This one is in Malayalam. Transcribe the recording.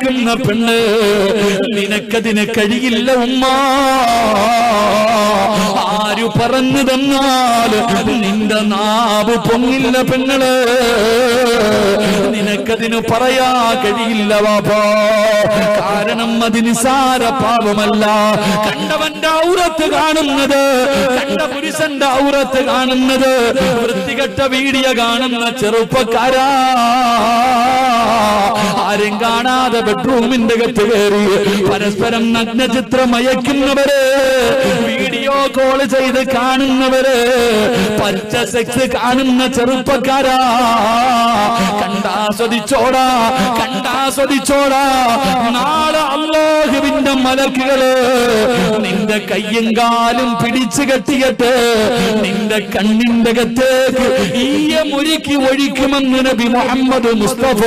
വിളിക്കുന്ന പെണ്ണ്, നിനക്കതിന് കഴിയില്ല ഉമ്മ. ആരു പറഞ്ഞു തന്നാൽ നിന്റെ നാവ് പൊങ്ങില്ല പെങ്ങള്, നിനക്കതിന് പറയാ കഴിയില്ല വാപ്പാ. കാരണം അത് നിസാര പാപമല്ല. കണ്ടവന്റെ ഔറത്ത് കാണുന്നത്, കണ്ട പുരുഷന്റെ ഔറത്ത് കാണുന്നത്, വൃത്തികെട്ട വീഡിയോ കാണുന്ന ചെറുപ്പക്കാരാ, ആരും കാണാതെ ബെഡ്റൂമിന്റെ അകത്ത് കയറി പരസ്പരം നഗ്നചിത്രം അയക്കുന്നവര്, വീഡിയോ കോൾ ചെയ്ത് കാണുന്നവര്, പച്ച സെക്സ് കാണുന്ന ചെറുപ്പക്കാരാ, കണ്ടാസ്വദിച്ചോടാ, കണ്ടാസ്വദിച്ചോടാ. നാളെ അല്ലാഹുവിന്റെ മലക്കുകള് നിന്റെ കയ്യും കാലും പിടിച്ചു കെട്ടിയിട്ട് നിന്റെ കണ്ണിന്റെ അകത്തേക്ക് ഈയ മുരുക്കി ഒഴിക്കുമെന്ന് നബി മുഹമ്മദ് മുസ്തഫ.